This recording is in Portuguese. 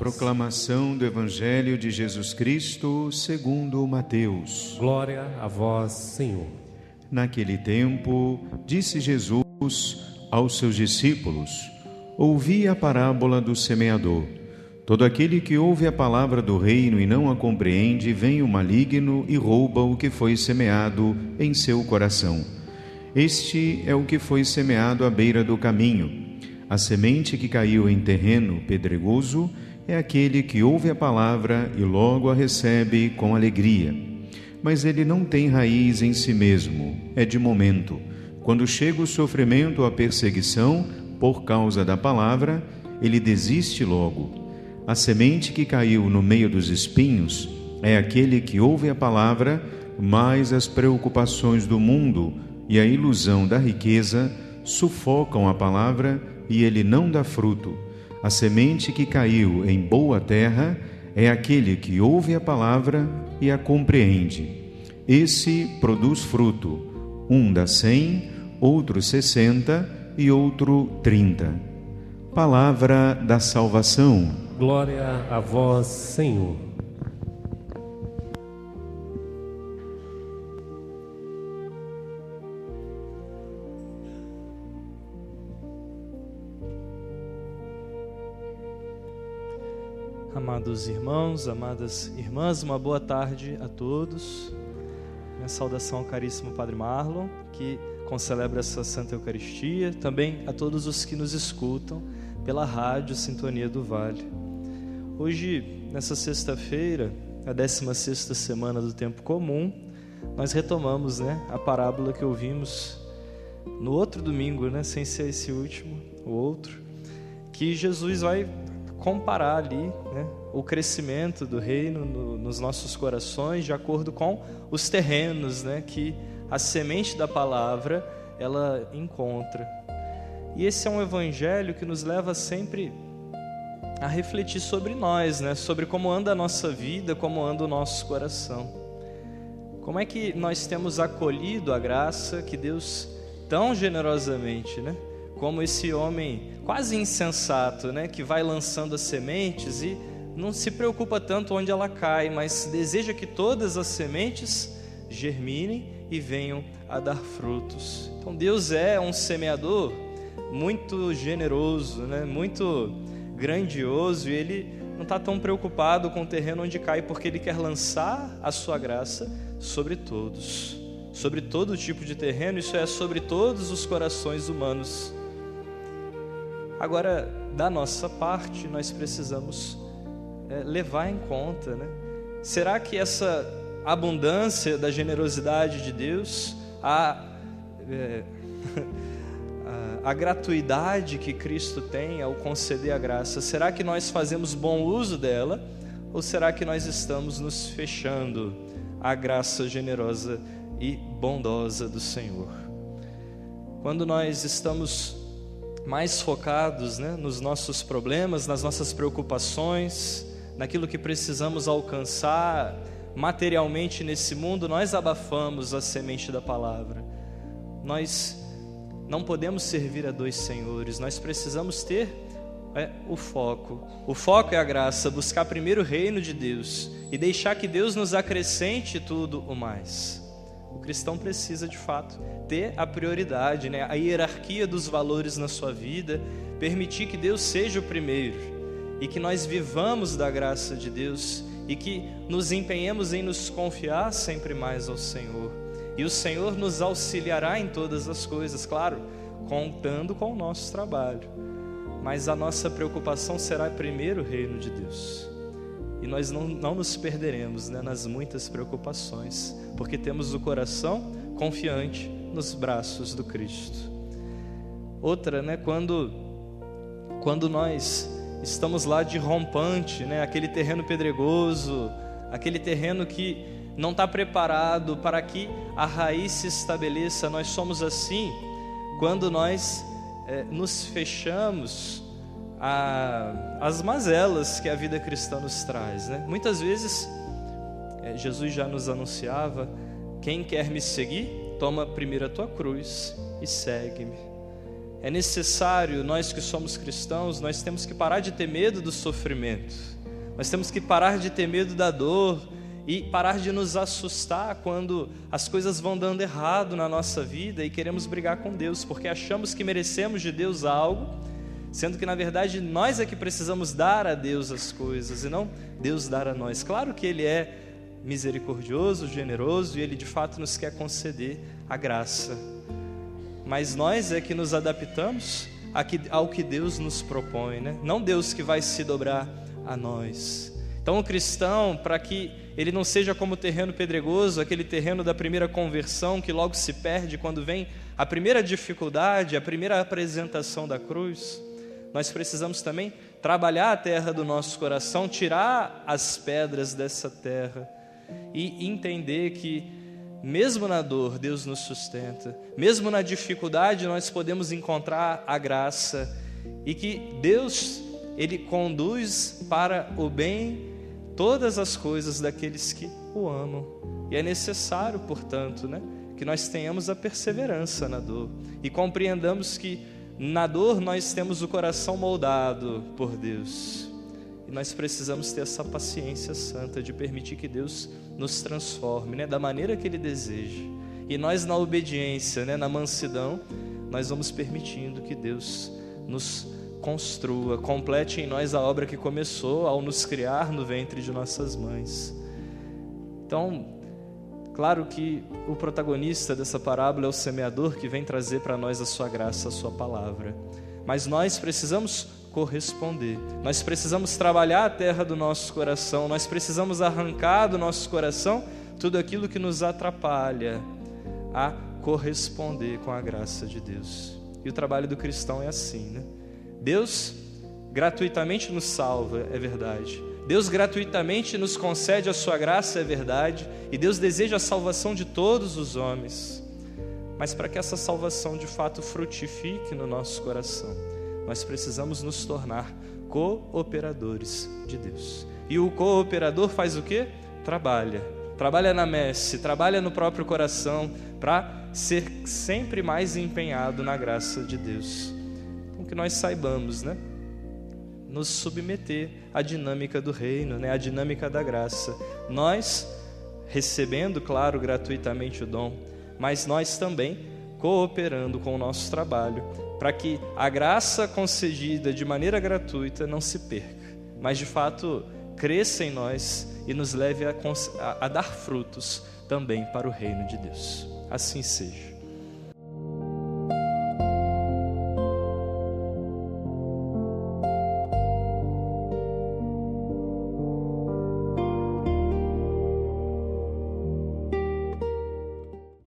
Proclamação do Evangelho de Jesus Cristo segundo Mateus. Glória a vós, Senhor. Naquele tempo, disse Jesus aos seus discípulos: ouvi a parábola do semeador. Todo aquele que ouve a palavra do reino e não a compreende, vem o maligno e rouba o que foi semeado em seu coração. Este é o que foi semeado à beira do caminho. A semente que caiu em terreno pedregoso é aquele que ouve a palavra e logo a recebe com alegria. Mas ele não tem raiz em si mesmo, é de momento. Quando chega o sofrimento ou a perseguição, por causa da palavra, ele desiste logo. A semente que caiu no meio dos espinhos é aquele que ouve a palavra, mas as preocupações do mundo e a ilusão da riqueza sufocam a palavra e ele não dá fruto. A semente que caiu em boa terra é aquele que ouve a palavra e a compreende. Esse produz fruto, um dá 100, outro 60 e outro 30. Palavra da salvação. Glória a vós, Senhor. Amados irmãos, amadas irmãs, uma boa tarde a todos. Minha saudação ao caríssimo Padre Marlon, que concelebra essa Santa Eucaristia, também a todos os que nos escutam pela rádio Sintonia do Vale. Hoje, nessa sexta-feira, a 16ª semana do Tempo Comum, nós retomamos, a parábola que ouvimos no outro domingo, sem ser esse último, o outro, que Jesus vai comparar ali, o crescimento do reino nos nossos corações de acordo com os terrenos, que a semente da palavra ela encontra. E esse é um evangelho que nos leva sempre a refletir sobre nós, sobre como anda a nossa vida, como anda o nosso coração. Como é que nós temos acolhido a graça que Deus tão generosamente, como esse homem quase insensato, que vai lançando as sementes e não se preocupa tanto onde ela cai, mas deseja que todas as sementes germinem e venham a dar frutos. Então Deus é um semeador muito generoso, muito grandioso, e Ele não está tão preocupado com o terreno onde cai, porque Ele quer lançar a sua graça sobre todos, sobre todo tipo de terreno, isso é, sobre todos os corações humanos. Agora, da nossa parte, nós precisamos levar em conta, será que essa abundância da generosidade de Deus, a gratuidade que Cristo tem ao conceder a graça, será que nós fazemos bom uso dela? Ou será que nós estamos nos fechando à graça generosa e bondosa do Senhor? Quando nós estamos mais focados, nos nossos problemas, nas nossas preocupações, naquilo que precisamos alcançar materialmente nesse mundo, nós abafamos a semente da palavra. Nós não podemos servir a dois senhores, nós precisamos ter o foco. O foco é a graça, buscar primeiro o reino de Deus e deixar que Deus nos acrescente tudo o mais. O cristão precisa, de fato, ter a prioridade, a hierarquia dos valores na sua vida, permitir que Deus seja o primeiro e que nós vivamos da graça de Deus e que nos empenhemos em nos confiar sempre mais ao Senhor. E o Senhor nos auxiliará em todas as coisas, claro, contando com o nosso trabalho. Mas a nossa preocupação será primeiro o reino de Deus. E nós não nos perderemos nas muitas preocupações, porque temos o coração confiante nos braços do Cristo. Outra, quando nós estamos lá de rompante, aquele terreno pedregoso, aquele terreno que não está preparado para que a raiz se estabeleça, nós somos assim quando nós nos fechamos as mazelas que a vida cristã nos traz, Muitas vezes Jesus já nos anunciava: quem quer me seguir, toma primeiro a tua cruz e segue-me. É necessário, nós que somos cristãos, nós temos que parar de ter medo do sofrimento. Nós temos que parar de ter medo da dor e parar de nos assustar quando as coisas vão dando errado na nossa vida e queremos brigar com Deus, porque achamos que merecemos de Deus algo, sendo que na verdade nós é que precisamos dar a Deus as coisas e não Deus dar a nós. Claro que Ele é misericordioso, generoso e Ele de fato nos quer conceder a graça, mas nós é que nos adaptamos ao que Deus nos propõe, né? Não Deus que vai se dobrar a nós. Então o cristão, para que ele não seja como o terreno pedregoso, aquele terreno da primeira conversão que logo se perde quando vem a primeira dificuldade, a primeira apresentação da cruz, nós precisamos também trabalhar a terra do nosso coração, tirar as pedras dessa terra e entender que mesmo na dor Deus nos sustenta, mesmo na dificuldade nós podemos encontrar a graça e que Deus, Ele conduz para o bem todas as coisas daqueles que o amam. E é necessário, portanto, né, que nós tenhamos a perseverança na dor e compreendamos que na dor nós temos o coração moldado por Deus. E nós precisamos ter essa paciência santa de permitir que Deus nos transforme, né, da maneira que Ele deseja. E nós na obediência, né, na mansidão, nós vamos permitindo que Deus nos construa, complete em nós a obra que começou ao nos criar no ventre de nossas mães. Então, claro que o protagonista dessa parábola é o semeador que vem trazer para nós a sua graça, a sua palavra. Mas nós precisamos corresponder, nós precisamos trabalhar a terra do nosso coração, nós precisamos arrancar do nosso coração tudo aquilo que nos atrapalha a corresponder com a graça de Deus. E o trabalho do cristão é assim, né? Deus gratuitamente nos salva, é verdade. Deus gratuitamente nos concede a sua graça, é verdade. E Deus deseja a salvação de todos os homens. Mas para que essa salvação de fato frutifique no nosso coração, nós precisamos nos tornar cooperadores de Deus. E o cooperador faz o quê? Trabalha na messe, trabalha no próprio coração para ser sempre mais empenhado na graça de Deus. Então que nós saibamos, né, nos submeter à dinâmica do reino, né, à dinâmica da graça. Nós recebendo, claro, gratuitamente o dom, mas nós também cooperando com o nosso trabalho, para que a graça concedida de maneira gratuita não se perca, mas de fato cresça em nós e nos leve a dar frutos também para o reino de Deus. Assim seja.